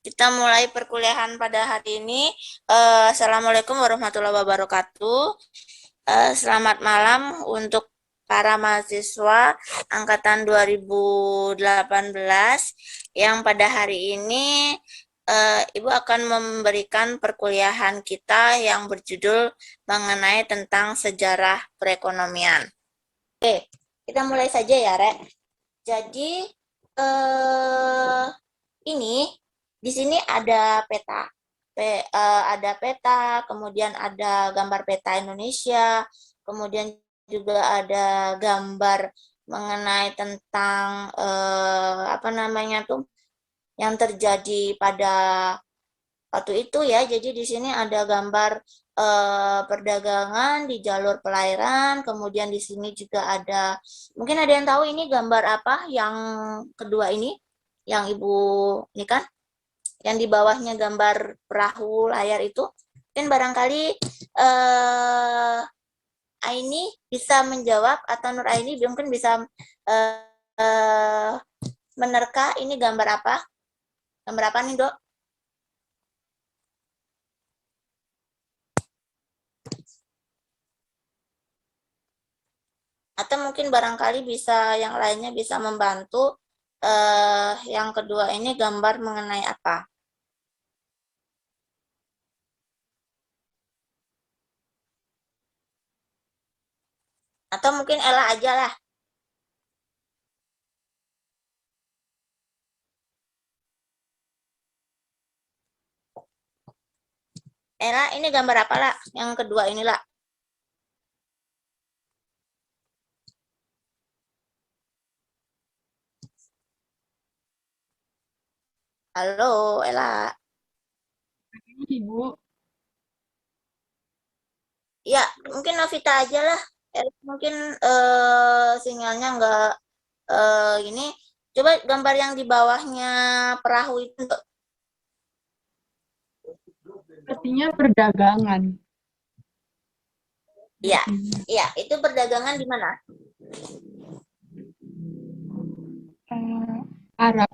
Kita mulai perkuliahan pada hari ini. Assalamualaikum warahmatullahi wabarakatuh. Selamat malam untuk para mahasiswa angkatan 2018 yang pada hari ini Ibu akan memberikan perkuliahan kita yang berjudul mengenai tentang sejarah perekonomian. Oke, kita mulai saja ya, Rek. Jadi, ini di sini ada peta. Ada peta, kemudian ada gambar peta Indonesia, kemudian juga ada gambar mengenai tentang apa namanya tuh yang terjadi pada waktu itu ya. Jadi di sini ada gambar perdagangan di jalur pelayaran, kemudian di sini juga ada, mungkin ada yang tahu ini gambar apa yang kedua ini, yang Ibu ini kan, yang di bawahnya gambar perahu layar itu, mungkin barangkali Aini bisa menjawab atau Nur Aini mungkin bisa menerka ini gambar apa? Gambar apa nih, Dok? Atau mungkin barangkali bisa yang lainnya bisa membantu yang kedua ini gambar mengenai apa? Atau mungkin Ella aja lah. Ella, ini gambar apa lah? Yang kedua ini lah. Halo, Ella. Ibu, Ya, mungkin Novita aja lah. Mungkin sinyalnya nggak ini. Coba gambar yang di bawahnya perahu itu. sepertinya perdagangan. Iya, iya. Itu perdagangan di mana? Arab,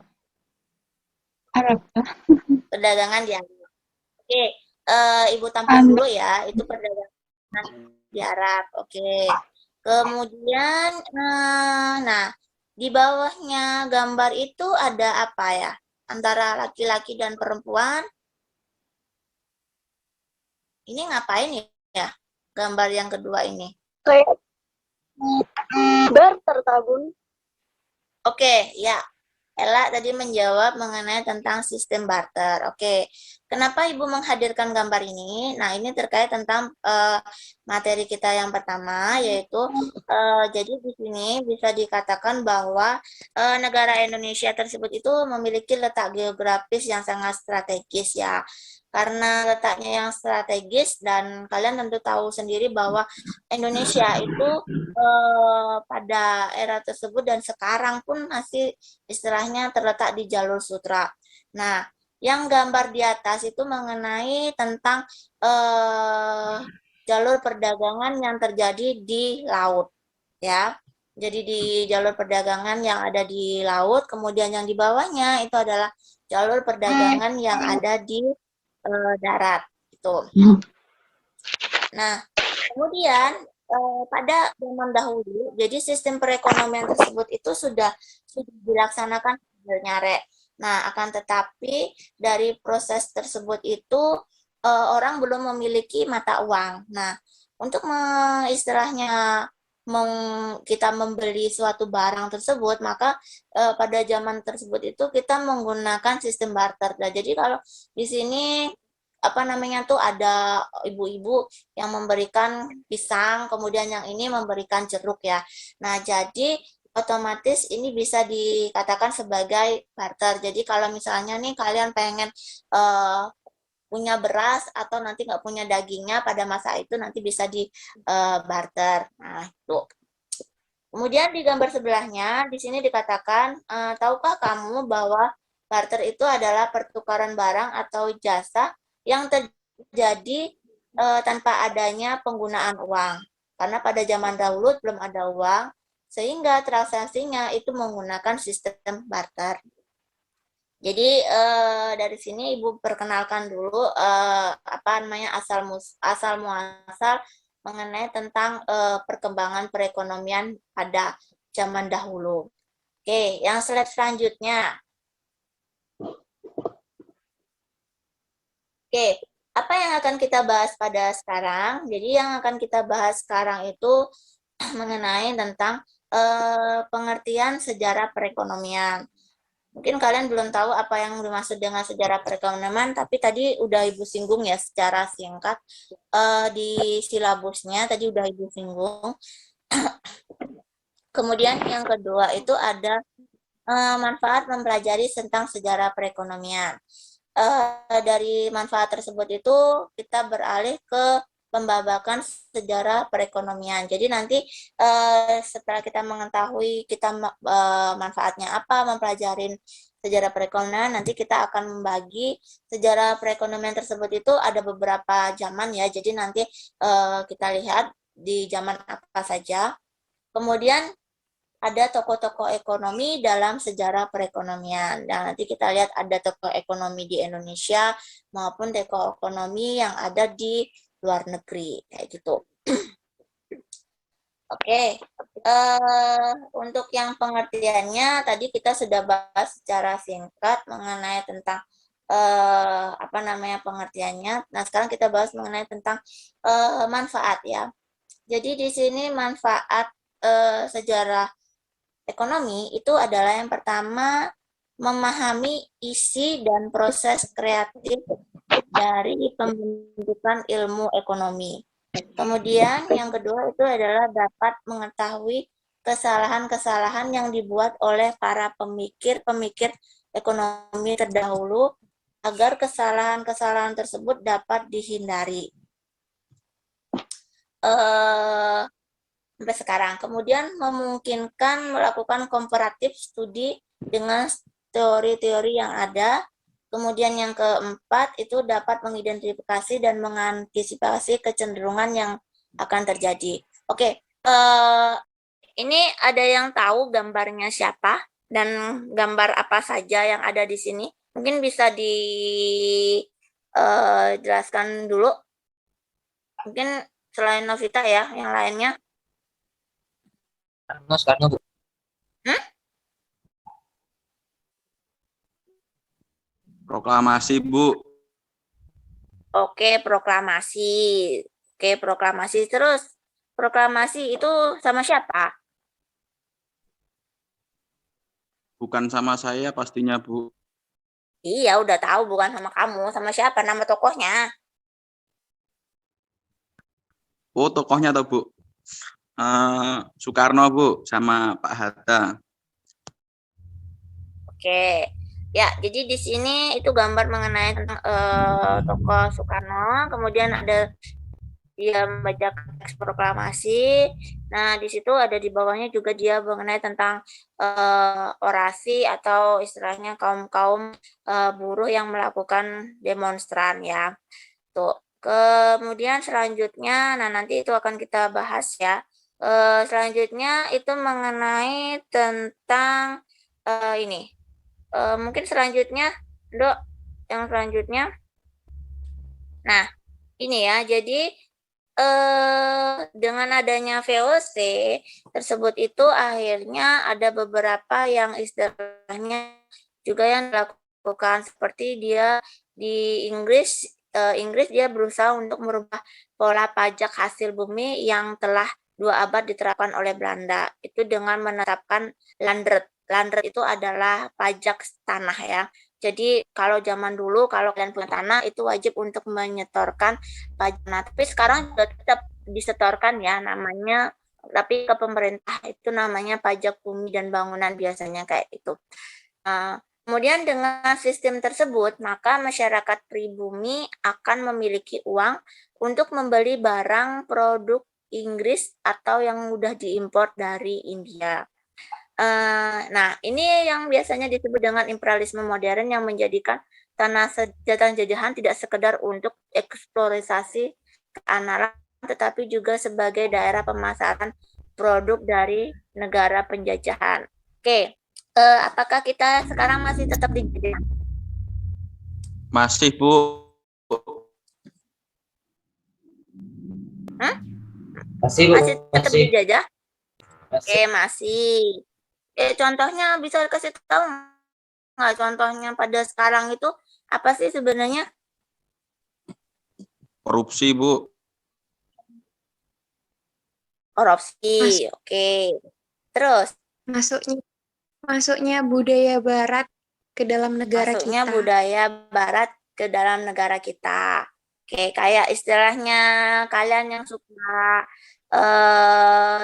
Arab, Perdagangan di Arab. Oke, Ibu tampung Anda, dulu ya. Itu perdagangan di Arab. Oke. Kemudian, nah, di bawahnya gambar itu ada apa ya? Antara laki-laki dan perempuan. Ini ngapain ya? Gambar yang kedua ini. Kayak barter tabun. Oke, ya. Ella tadi menjawab mengenai tentang sistem barter. Oke, kenapa Ibu menghadirkan gambar ini? Nah, ini terkait tentang materi kita yang pertama, yaitu jadi di sini bisa dikatakan bahwa negara Indonesia tersebut itu memiliki letak geografis yang sangat strategis ya. Karena letaknya yang strategis dan kalian tentu tahu sendiri bahwa Indonesia itu pada era tersebut dan sekarang pun masih istilahnya terletak di jalur sutra. Nah, yang gambar di atas itu mengenai tentang jalur perdagangan yang terjadi di laut, ya. Jadi di jalur perdagangan yang ada di laut, kemudian yang di bawahnya itu adalah jalur perdagangan yang ada di darat, gitu. Nah, kemudian pada zaman dahulu, jadi sistem perekonomian tersebut itu sudah dilaksanakan sebenarnya, Rek. Nah, akan tetapi dari proses tersebut itu orang belum memiliki mata uang. Nah, untuk istilahnya kita membeli suatu barang tersebut, maka pada zaman tersebut itu kita menggunakan sistem barter. Nah, jadi kalau di sini apa namanya tuh ada ibu-ibu yang memberikan pisang, kemudian yang ini memberikan jeruk ya. Nah, jadi otomatis ini bisa dikatakan sebagai barter. Jadi kalau misalnya nih kalian pengen punya beras atau nanti nggak punya dagingnya pada masa itu nanti bisa di barter. Nah, itu. Kemudian di gambar sebelahnya di sini dikatakan, tahukah kamu bahwa barter itu adalah pertukaran barang atau jasa yang terjadi tanpa adanya penggunaan uang. Karena pada zaman dahulu belum ada uang, sehingga transaksinya itu menggunakan sistem barter. Jadi dari sini Ibu perkenalkan dulu apa namanya asal muasal mengenai tentang perkembangan perekonomian pada zaman dahulu. Oke, yang slide selanjutnya. Oke, apa yang akan kita bahas pada sekarang? Jadi yang akan kita bahas sekarang itu mengenai tentang pengertian sejarah perekonomian. Mungkin kalian belum tahu apa yang dimaksud dengan sejarah perekonomian, tapi tadi udah Ibu singgung ya secara singkat di silabusnya, tadi udah Ibu singgung. Kemudian yang kedua itu ada manfaat mempelajari tentang sejarah perekonomian. Dari manfaat tersebut itu kita beralih ke pembabakan sejarah perekonomian. Jadi nanti setelah kita mengetahui kita manfaatnya apa, mempelajarin sejarah perekonomian, nanti kita akan membagi sejarah perekonomian tersebut itu ada beberapa zaman ya. Jadi nanti kita lihat di zaman apa saja. Kemudian ada tokoh-tokoh ekonomi dalam sejarah perekonomian. Dan nanti kita lihat ada tokoh ekonomi di Indonesia maupun tokoh ekonomi yang ada di luar negeri, kayak gitu. Oke, untuk yang pengertiannya tadi kita sudah bahas secara singkat mengenai tentang apa namanya pengertiannya. Nah, sekarang kita bahas mengenai tentang manfaat ya. Jadi di sini manfaat sejarah ekonomi itu adalah yang pertama memahami isi dan proses kreatif dari pembentukan ilmu ekonomi. Kemudian yang kedua itu adalah dapat mengetahui kesalahan-kesalahan yang dibuat oleh para pemikir-pemikir ekonomi terdahulu agar kesalahan-kesalahan tersebut dapat dihindari. Sampai sekarang. Kemudian memungkinkan melakukan komparatif studi dengan teori-teori yang ada. Kemudian yang keempat itu dapat mengidentifikasi dan mengantisipasi kecenderungan yang akan terjadi. Oke, ini ada yang tahu gambarnya siapa dan gambar apa saja yang ada di sini? Mungkin bisa dijelaskan dulu. Mungkin selain Novita ya, yang lainnya. Soekarno, Bu. Proklamasi, Bu. Oke, proklamasi. Oke, proklamasi. Terus, proklamasi itu sama siapa? Bukan sama saya pastinya, Bu. Iya, udah tahu bukan sama kamu. Sama siapa nama tokohnya? Oh, tokohnya atau Bu? Soekarno, Bu, sama Pak Hatta. Oke. Ya, jadi di sini itu gambar mengenai tentang tokoh Soekarno. Kemudian ada dia membaca teks proklamasi. Nah, di situ ada di bawahnya juga dia mengenai tentang orasi atau istilahnya kaum-kaum buruh yang melakukan demonstran ya. Tuh. Kemudian selanjutnya, nah nanti itu akan kita bahas ya. Selanjutnya itu mengenai tentang ini. Mungkin selanjutnya, Dok, yang selanjutnya. Nah, ini ya. Jadi dengan adanya VOC tersebut itu akhirnya ada beberapa yang istilahnya juga yang dilakukan seperti dia di Inggris dia berusaha untuk merubah pola pajak hasil bumi yang telah 2 abad diterapkan oleh Belanda itu dengan menetapkan landret. Landret itu adalah pajak tanah ya. Jadi kalau zaman dulu kalau kalian punya tanah itu wajib untuk menyetorkan pajak. Nah, tapi sekarang juga tetap disetorkan ya namanya, tapi ke pemerintah itu namanya pajak bumi dan bangunan biasanya kayak itu. Kemudian dengan sistem tersebut, maka masyarakat pribumi akan memiliki uang untuk membeli barang produk Inggris atau yang mudah diimpor dari India. Nah, ini yang biasanya disebut dengan imperialisme modern yang menjadikan tanah jajahan tidak sekedar untuk eksplorasi keanalan, tetapi juga sebagai daerah pemasaran produk dari negara penjajahan. Oke, apakah kita sekarang masih tetap dijajah? Masih, Bu. Masih, Bu. Masih tetap Masih. dijajah? Masih. Oke, masih. Contohnya bisa kasih tahu nggak contohnya pada sekarang itu apa sih sebenarnya? Korupsi, Bu. Korupsi, oke. Terus Masuknya budaya barat ke dalam negara masuknya kita. budaya barat ke dalam negara kita. Oke, kayak istilahnya kalian yang suka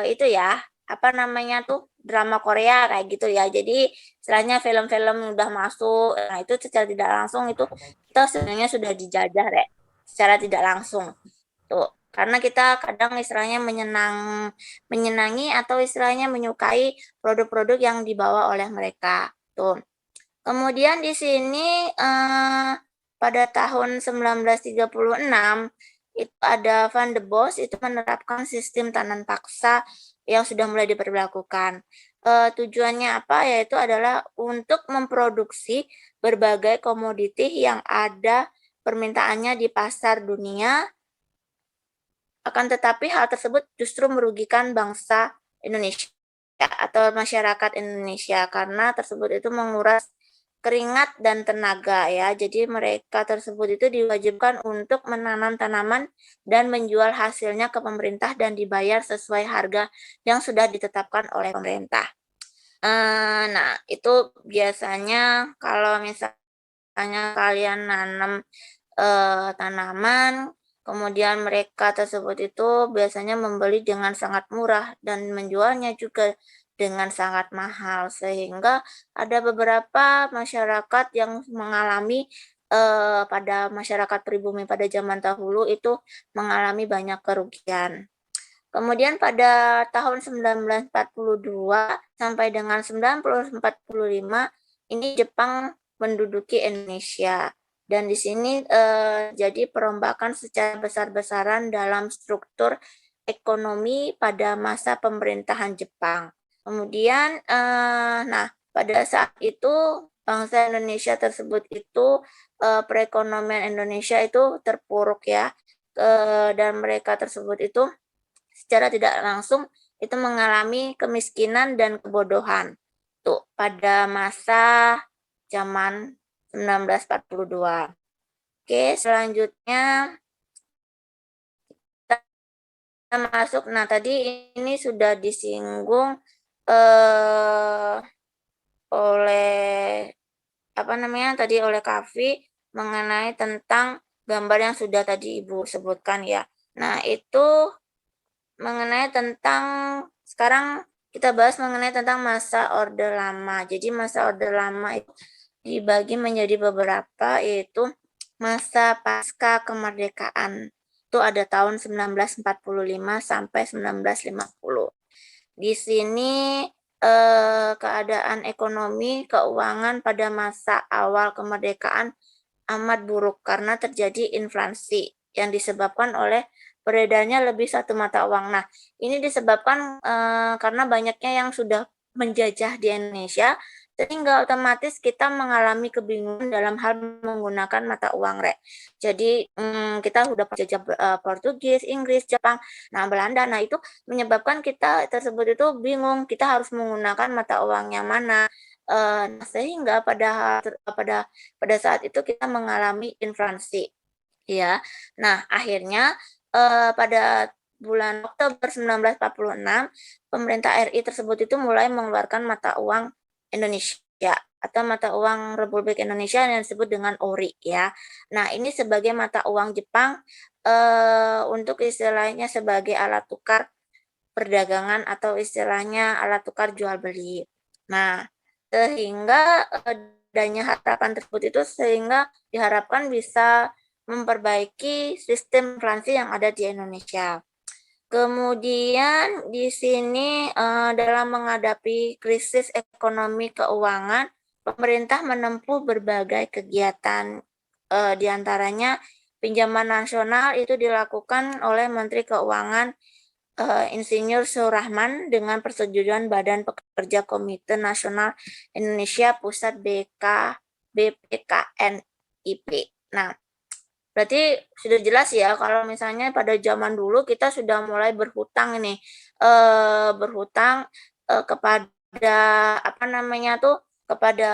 itu ya, apa namanya tuh drama Korea kayak gitu ya. Jadi istilahnya film-film udah masuk, nah itu secara tidak langsung itu kita sebenarnya sudah dijajah, Rek. Secara tidak langsung. Tuh, karena kita kadang istilahnya menyenangi atau istilahnya menyukai produk-produk yang dibawa oleh mereka. Tuh. Kemudian di sini pada tahun 1936 itu ada Van de Bos itu menerapkan sistem tanam paksa yang sudah mulai diberlakukan. Tujuannya apa? Yaitu adalah untuk memproduksi berbagai komoditi yang ada permintaannya di pasar dunia. Akan tetapi hal tersebut justru merugikan bangsa Indonesia atau masyarakat Indonesia karena tersebut itu menguras keringat dan tenaga ya. Jadi mereka tersebut itu diwajibkan untuk menanam tanaman dan menjual hasilnya ke pemerintah dan dibayar sesuai harga yang sudah ditetapkan oleh pemerintah. Nah, itu biasanya kalau misalnya kalian nanam tanaman, kemudian mereka tersebut itu biasanya membeli dengan sangat murah dan menjualnya juga dengan sangat mahal, sehingga ada beberapa masyarakat yang mengalami pada masyarakat pribumi pada zaman dahulu itu mengalami banyak kerugian. Kemudian pada tahun 1942 sampai dengan 1945 ini Jepang menduduki Indonesia. Dan di sini jadi perombakan secara besar-besaran dalam struktur ekonomi pada masa pemerintahan Jepang. Kemudian, nah pada saat itu bangsa Indonesia tersebut itu perekonomian Indonesia itu terpuruk ya, dan mereka tersebut itu secara tidak langsung itu mengalami kemiskinan dan kebodohan. Tuh pada masa zaman 1942. Oke, selanjutnya kita masuk. Nah, tadi ini sudah disinggung oleh apa namanya tadi oleh Kavi mengenai tentang gambar yang sudah tadi Ibu sebutkan ya. Nah, itu mengenai tentang sekarang kita bahas mengenai tentang masa Orde Lama. Jadi masa Orde Lama itu dibagi menjadi beberapa, yaitu masa pasca kemerdekaan. Itu ada tahun 1945 sampai 1950. Di sini keadaan ekonomi, keuangan pada masa awal kemerdekaan amat buruk karena terjadi inflasi yang disebabkan oleh beredarnya lebih satu mata uang. Nah, ini disebabkan karena banyaknya yang sudah menjajah di Indonesia, sehingga otomatis kita mengalami kebingungan dalam hal menggunakan mata uang, Rek. Jadi kita sudah menjajah Portugis, Inggris, Jepang, nah Belanda. Nah, itu menyebabkan kita tersebut itu bingung, kita harus menggunakan mata uang yang mana. Sehingga pada saat itu kita mengalami inflasi. Ya. Nah, akhirnya pada bulan Oktober 1946, pemerintah RI tersebut itu mulai mengeluarkan mata uang Indonesia atau mata uang Republik Indonesia yang disebut dengan ORI ya. Nah, ini sebagai mata uang Jepang untuk istilahnya sebagai alat tukar perdagangan atau istilahnya alat tukar jual beli. Nah, sehingga adanya harapan tersebut itu sehingga diharapkan bisa memperbaiki sistem inflasi yang ada di Indonesia. Kemudian di sini dalam menghadapi krisis ekonomi keuangan, pemerintah menempuh berbagai kegiatan, diantaranya pinjaman nasional itu dilakukan oleh Menteri Keuangan Insinyur Surahman dengan persetujuan Badan Pekerja Komite Nasional Indonesia Pusat BPKNIP. Nah, berarti sudah jelas ya kalau misalnya pada zaman dulu kita sudah mulai berhutang ini, berhutang kepada apa namanya tuh, kepada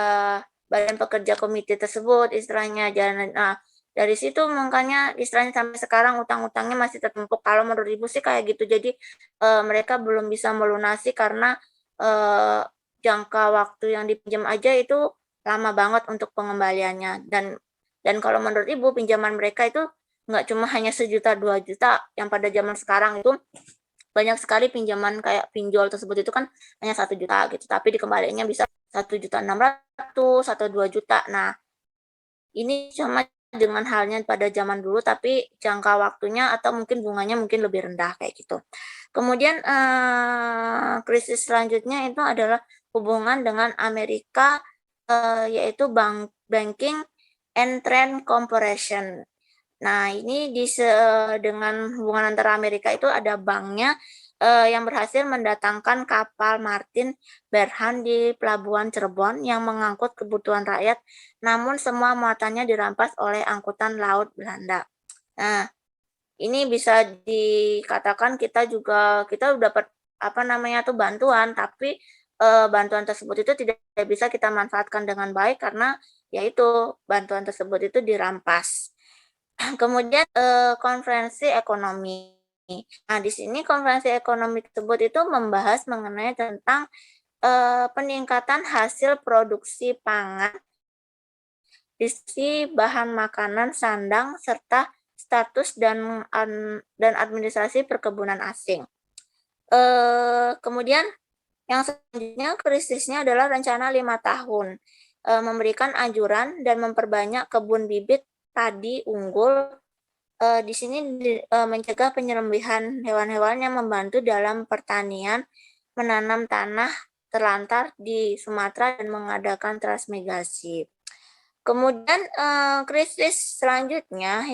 badan pekerja komite tersebut istilahnya. Nah, dari situ makanya istilahnya sampai sekarang utang-utangnya masih tertumpuk. Kalau menurut Ibu sih kayak gitu. Jadi mereka belum bisa melunasi karena jangka waktu yang dipinjam aja itu lama banget untuk pengembaliannya. Dan kalau menurut Ibu pinjaman mereka itu nggak cuma hanya 1 juta 2 juta yang pada zaman sekarang itu banyak sekali pinjaman kayak pinjol tersebut itu kan hanya 1 juta gitu, tapi dikembalikannya bisa 1,6 juta atau 2 juta. Nah, ini sama dengan halnya pada zaman dulu, tapi jangka waktunya atau mungkin bunganya mungkin lebih rendah kayak gitu. Kemudian krisis selanjutnya itu adalah hubungan dengan Amerika, yaitu banking and trade comparison. Nah, ini dengan hubungan antara Amerika itu ada banknya yang berhasil mendatangkan kapal Martin Berhan di Pelabuhan Cirebon yang mengangkut kebutuhan rakyat, namun semua muatannya dirampas oleh angkutan laut Belanda. Nah, ini bisa dikatakan kita dapat apa namanya tuh bantuan, tapi bantuan tersebut itu tidak bisa kita manfaatkan dengan baik karena yaitu bantuan tersebut itu dirampas. Kemudian konferensi ekonomi. Nah, di sini konferensi ekonomi tersebut itu membahas mengenai tentang peningkatan hasil produksi pangan, distribusi bahan makanan sandang, serta status dan administrasi perkebunan asing. Kemudian yang selanjutnya krisisnya adalah rencana 5 tahun, memberikan anjuran dan memperbanyak kebun bibit padi unggul. Di sini mencegah penyembelihan hewan-hewan yang membantu dalam pertanian, menanam tanah terlantar di Sumatera dan mengadakan transmigrasi. Kemudian krisis selanjutnya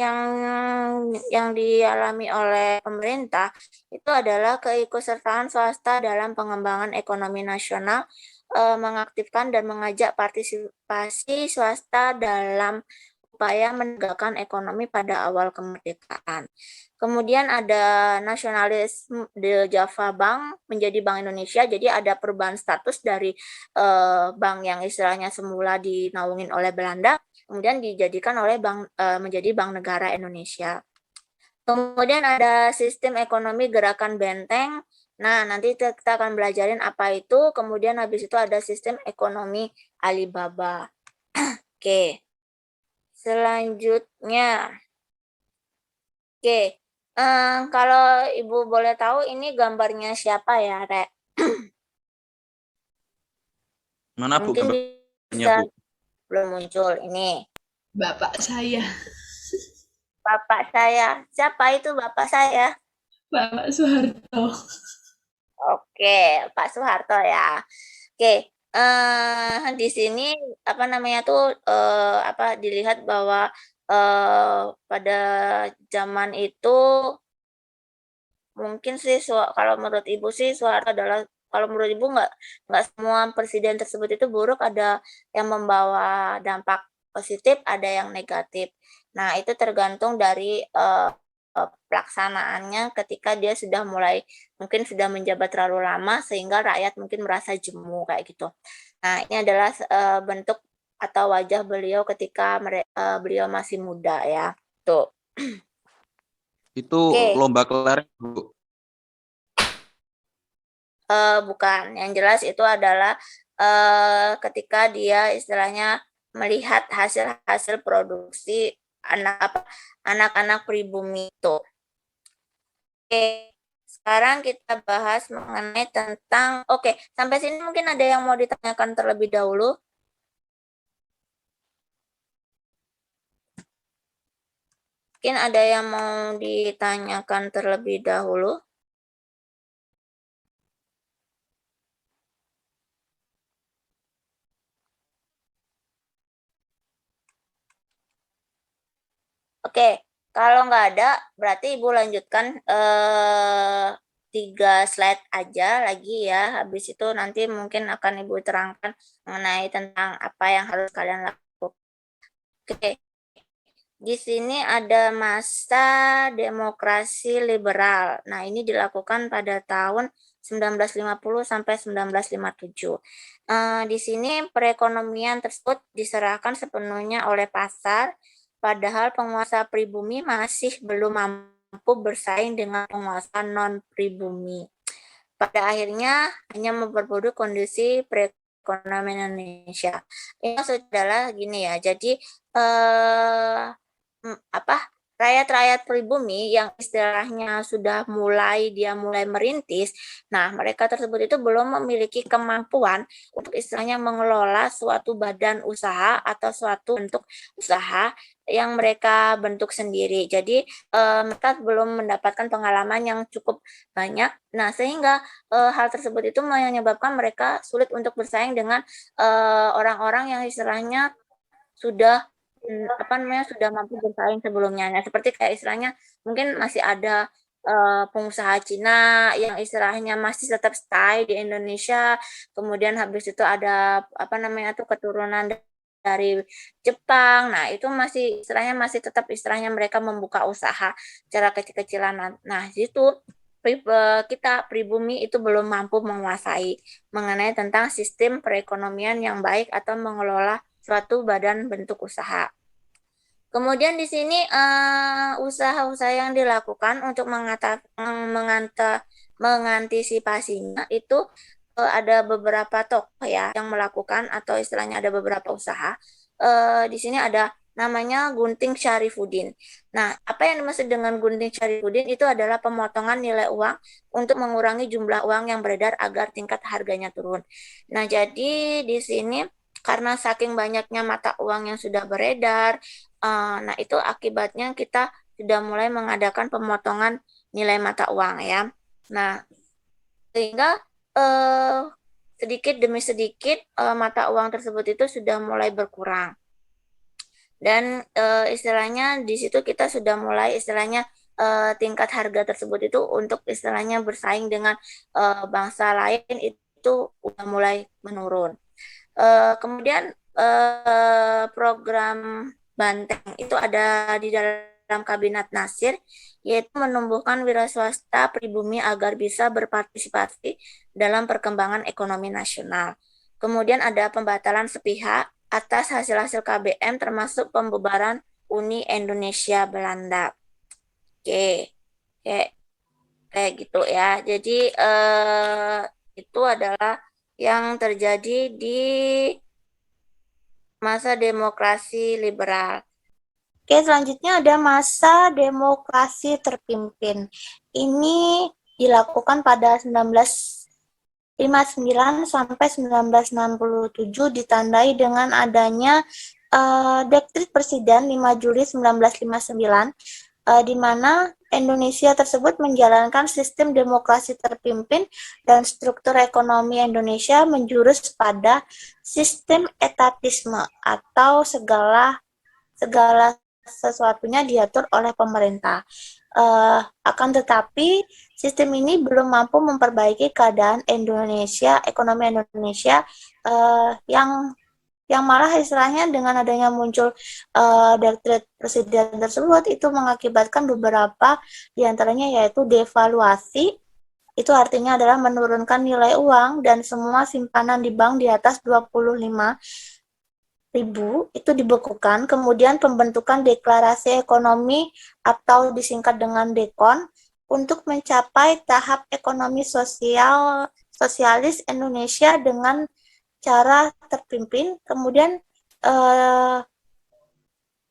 yang dialami oleh pemerintah itu adalah keikutsertaan swasta dalam pengembangan ekonomi nasional, mengaktifkan dan mengajak partisipasi swasta dalam upaya menegakkan ekonomi pada awal kemerdekaan. Kemudian ada nasionalisme di Java Bank menjadi Bank Indonesia, jadi ada perubahan status dari bank yang istilahnya semula dinaungin oleh Belanda, kemudian dijadikan oleh menjadi Bank Negara Indonesia. Kemudian ada sistem ekonomi gerakan benteng. Nah, nanti kita akan belajarin apa itu. Kemudian habis itu ada sistem ekonomi Alibaba. Oke. Selanjutnya. Oke. Kalau Ibu boleh tahu ini gambarnya siapa ya, Rek? Mana Bu Mungkin gambarnya bisa Bu? belum muncul ini. Bapak saya, Bapak saya. Siapa itu bapak saya? Bapak Soeharto. Oke, Pak Soeharto ya. Oke, di sini apa namanya tuh dilihat bahwa pada zaman itu mungkin sih kalau menurut Ibu sih Soeharto adalah kalau menurut Ibu nggak semua presiden tersebut itu buruk, ada yang membawa dampak positif, ada yang negatif. Nah, itu tergantung dari pelaksanaannya ketika dia sudah mulai mungkin sudah menjabat terlalu lama sehingga rakyat mungkin merasa jemu kayak gitu. Nah, ini adalah bentuk atau wajah beliau ketika beliau masih muda ya. Tuh. Itu Oke. lomba kelereng Bu. Bukan, yang jelas itu adalah ketika dia istilahnya melihat hasil-hasil produksi anak-anak pribumi itu. Oke, sekarang kita bahas mengenai tentang, oke, sampai sini mungkin ada yang mau ditanyakan terlebih dahulu. Mungkin ada yang mau ditanyakan terlebih dahulu. Oke, kalau nggak ada, berarti Ibu lanjutkan 3 slide aja lagi ya. Habis itu nanti mungkin akan Ibu terangkan mengenai tentang apa yang harus kalian lakukan. Oke, di sini ada masa demokrasi liberal. Nah, ini dilakukan pada tahun 1950 sampai 1957. Di sini perekonomian tersebut diserahkan sepenuhnya oleh pasar, padahal penguasa pribumi masih belum mampu bersaing dengan penguasa non-pribumi. Pada akhirnya hanya memperburuk kondisi perekonomian Indonesia. Ini maksudnya adalah gini ya, jadi rakyat-rakyat pribumi yang istilahnya sudah mulai merintis, nah mereka tersebut itu belum memiliki kemampuan untuk istilahnya mengelola suatu badan usaha atau suatu bentuk usaha yang mereka bentuk sendiri. Jadi mereka belum mendapatkan pengalaman yang cukup banyak. Nah, sehingga hal tersebut itu menyebabkan mereka sulit untuk bersaing dengan orang-orang yang istilahnya sudah sudah mampu bersaing sebelumnya. Nah, seperti kayak istilahnya mungkin masih ada pengusaha Cina yang istilahnya masih tetap stay di Indonesia, kemudian habis itu ada keturunan dari Jepang. Nah, itu masih istilahnya masih tetap istilahnya mereka membuka usaha secara kecil-kecilan. Nah, itu kita pribumi itu belum mampu menguasai mengenai tentang sistem perekonomian yang baik atau mengelola suatu badan bentuk usaha. Kemudian di sini usaha-usaha yang dilakukan untuk mengantisipasinya itu ada beberapa tokoh ya yang melakukan atau istilahnya ada beberapa usaha. Di sini ada namanya Gunting Syarifuddin. Nah, apa yang dimaksud dengan Gunting Syarifuddin itu adalah pemotongan nilai uang untuk mengurangi jumlah uang yang beredar agar tingkat harganya turun. Nah, jadi di sini karena saking banyaknya mata uang yang sudah beredar, nah itu akibatnya kita sudah mulai mengadakan pemotongan nilai mata uang ya. Nah, sehingga sedikit demi sedikit mata uang tersebut itu sudah mulai berkurang. Dan istilahnya di situ kita sudah mulai istilahnya tingkat harga tersebut itu untuk istilahnya bersaing dengan bangsa lain itu udah mulai menurun. Kemudian program Banteng itu ada di dalam Kabinet Nasir, yaitu menumbuhkan wira swasta pribumi agar bisa berpartisipasi dalam perkembangan ekonomi nasional. Kemudian ada pembatalan sepihak atas hasil-hasil KBM termasuk pembubaran Uni Indonesia Belanda. Oke, kayak gitu ya. Jadi itu adalah yang terjadi di masa demokrasi liberal. Oke, selanjutnya ada masa demokrasi terpimpin. Ini dilakukan pada 1959 sampai 1967 ditandai dengan adanya Dekret Presiden 5 Juli 1959 di mana Indonesia tersebut menjalankan sistem demokrasi terpimpin dan struktur ekonomi Indonesia menjurus pada sistem etatisme atau segala sesuatunya diatur oleh pemerintah. Akan tetapi sistem ini belum mampu memperbaiki keadaan Indonesia, ekonomi Indonesia yang malah istilahnya dengan adanya muncul dekret presiden tersebut itu mengakibatkan beberapa diantaranya yaitu devaluasi. Itu artinya adalah menurunkan nilai uang dan semua simpanan di bank di atas 25.000 itu dibekukan, kemudian pembentukan deklarasi ekonomi atau disingkat dengan DEKON untuk mencapai tahap ekonomi sosialis Indonesia dengan cara terpimpin. Kemudian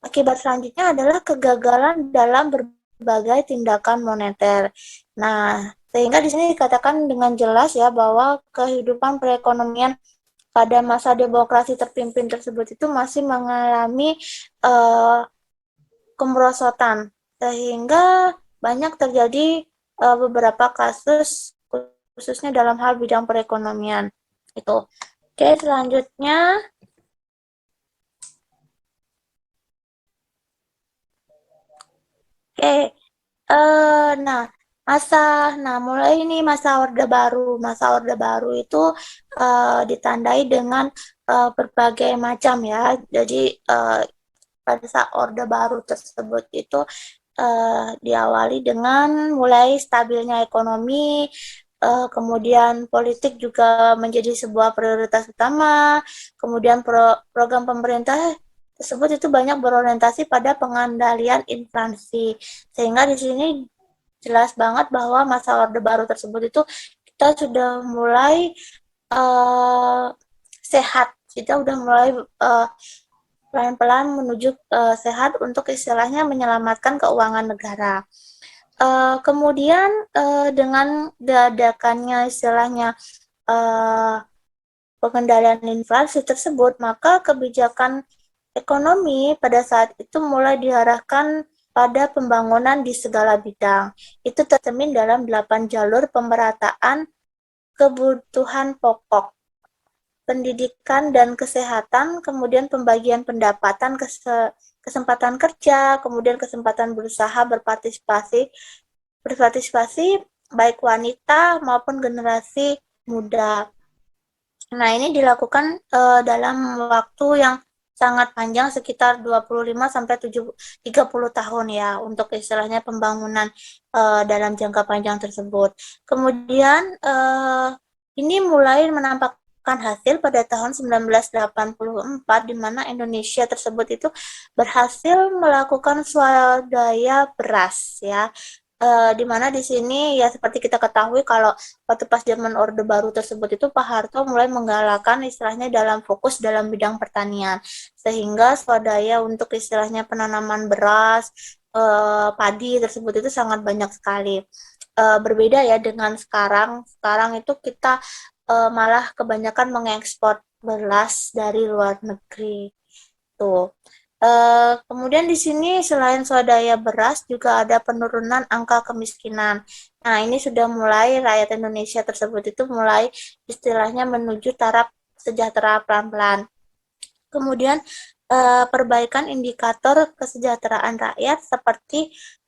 akibat selanjutnya adalah kegagalan dalam berbagai tindakan moneter. Nah, sehingga di sini dikatakan dengan jelas ya bahwa kehidupan perekonomian pada masa demokrasi terpimpin tersebut itu masih mengalami kemerosotan, sehingga banyak terjadi beberapa kasus khususnya dalam hal bidang perekonomian itu. Oke, selanjutnya mulai ini masa Orde Baru. Masa Orde Baru itu ditandai dengan berbagai macam ya. Jadi pada saat Orde Baru tersebut itu diawali dengan mulai stabilnya ekonomi, kemudian politik juga menjadi sebuah prioritas utama, kemudian program pemerintah tersebut itu banyak berorientasi pada pengendalian inflasi, sehingga di sini jelas banget bahwa masa Orde Baru tersebut itu kita sudah mulai sehat, kita udah mulai pelan-pelan menuju sehat untuk istilahnya menyelamatkan keuangan negara. Kemudian dengan diadakannya istilahnya pengendalian inflasi tersebut, maka kebijakan ekonomi pada saat itu mulai diarahkan pada pembangunan di segala bidang. Itu tercermin dalam 8 jalur pemerataan kebutuhan pokok, pendidikan dan kesehatan, kemudian pembagian pendapatan, kesempatan kerja, kemudian kesempatan berusaha berpartisipasi baik wanita maupun generasi muda. Nah, ini dilakukan dalam waktu yang sangat panjang, sekitar 25 sampai 30 tahun ya, untuk istilahnya pembangunan dalam jangka panjang tersebut. Kemudian ini mulai menampakkan hasil pada tahun 1984, di mana Indonesia tersebut itu berhasil melakukan swadaya beras ya. Di mana di sini ya seperti kita ketahui kalau waktu pas zaman Orde Baru tersebut itu Pak Harto mulai menggalakkan istilahnya dalam fokus dalam bidang pertanian, sehingga swadaya untuk istilahnya penanaman beras, padi tersebut itu sangat banyak sekali. Berbeda ya dengan sekarang itu kita malah kebanyakan mengekspor beras dari luar negeri tuh. Kemudian di sini selain swadaya beras juga ada penurunan angka kemiskinan. Nah, ini sudah mulai rakyat Indonesia tersebut itu mulai istilahnya menuju taraf sejahtera pelan-pelan. Kemudian perbaikan indikator kesejahteraan rakyat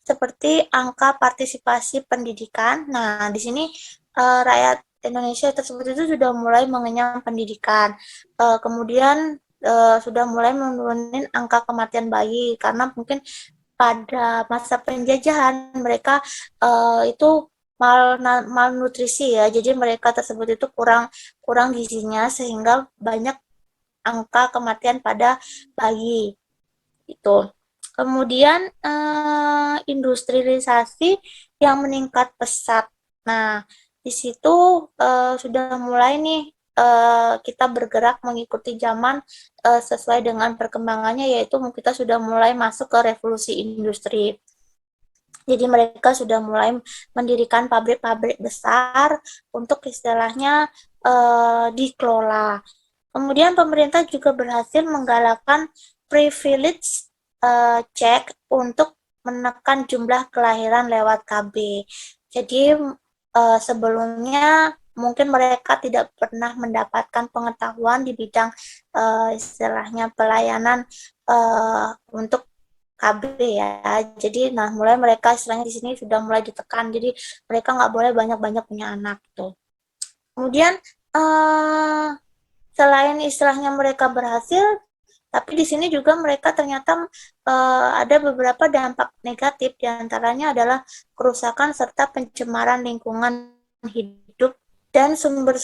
seperti angka partisipasi pendidikan. Nah, di sini rakyat Indonesia tersebut itu sudah mulai mengenyam pendidikan. Kemudian sudah mulai menurunin angka kematian bayi, karena mungkin pada masa penjajahan mereka itu malnutrisi ya, jadi mereka tersebut itu kurang gizinya, sehingga banyak angka kematian pada bayi itu. Kemudian industrialisasi yang meningkat pesat. Nah, di situ sudah mulai nih kita bergerak mengikuti zaman sesuai dengan perkembangannya, yaitu kita sudah mulai masuk ke revolusi industri. Jadi mereka sudah mulai mendirikan pabrik-pabrik besar untuk istilahnya dikelola. Kemudian pemerintah juga berhasil menggalakkan privilege check untuk menekan jumlah kelahiran lewat KB. Jadi sebelumnya mungkin mereka tidak pernah mendapatkan pengetahuan di bidang istilahnya pelayanan untuk KB ya. Jadi mulai mereka istilahnya di sini sudah mulai ditekan. Jadi mereka nggak boleh banyak-banyak punya anak tuh. Kemudian selain istilahnya mereka berhasil, tapi di sini juga mereka ternyata ada beberapa dampak negatif, diantaranya adalah kerusakan serta pencemaran lingkungan hidup dan sumber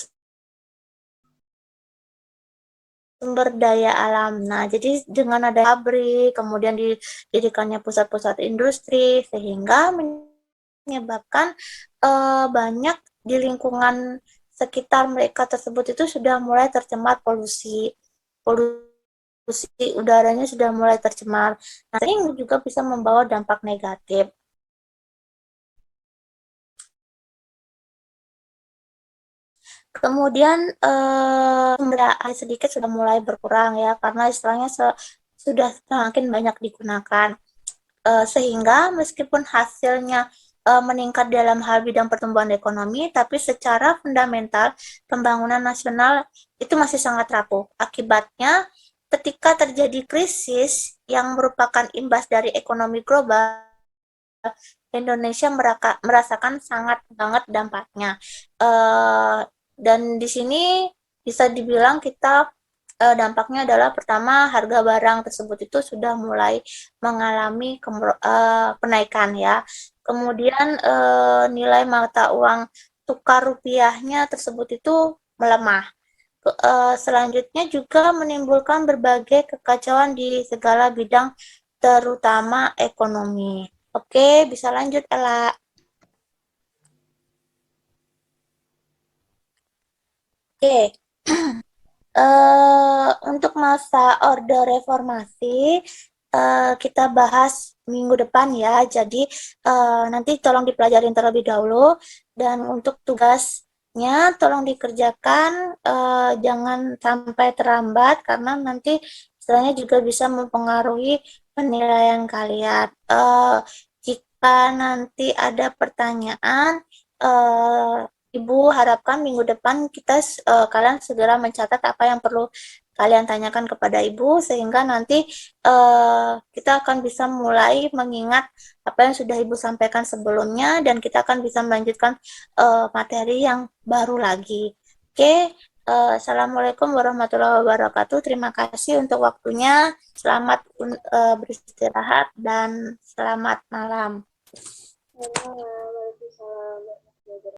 daya alam. Nah, jadi dengan ada pabrik, kemudian didirikannya pusat-pusat industri, sehingga menyebabkan banyak di lingkungan sekitar mereka tersebut itu sudah mulai tercemar polusi udaranya sudah mulai tercemar. Nah, ini juga bisa membawa dampak negatif. Kemudian sumber air sedikit sudah mulai berkurang ya, karena istilahnya sudah semakin banyak digunakan. Sehingga meskipun hasilnya meningkat dalam hal bidang pertumbuhan ekonomi, tapi secara fundamental pembangunan nasional itu masih sangat rapuh. Akibatnya, ketika terjadi krisis yang merupakan imbas dari ekonomi global, Indonesia merasakan sangat banget dampaknya. Dan di sini bisa dibilang kita dampaknya adalah pertama harga barang tersebut itu sudah mulai mengalami penaikan ya. Kemudian nilai mata uang tukar rupiahnya tersebut itu melemah. Selanjutnya juga menimbulkan berbagai kekacauan di segala bidang terutama ekonomi. Oke, bisa lanjut Ella. Oke. Untuk masa Orde Reformasi kita bahas minggu depan ya. Jadi nanti tolong dipelajarin terlebih dahulu dan untuk tugasnya tolong dikerjakan jangan sampai terlambat karena nanti istilahnya juga bisa mempengaruhi penilaian kalian. Jika nanti ada pertanyaan Ibu harapkan minggu depan kalian segera mencatat apa yang perlu kalian tanyakan kepada Ibu sehingga nanti kita akan bisa mulai mengingat apa yang sudah Ibu sampaikan sebelumnya dan kita akan bisa melanjutkan materi yang baru lagi. Oke, Assalamualaikum warahmatullahi wabarakatuh. Terima kasih untuk waktunya. Selamat beristirahat dan selamat malam. Waalaikumsalam.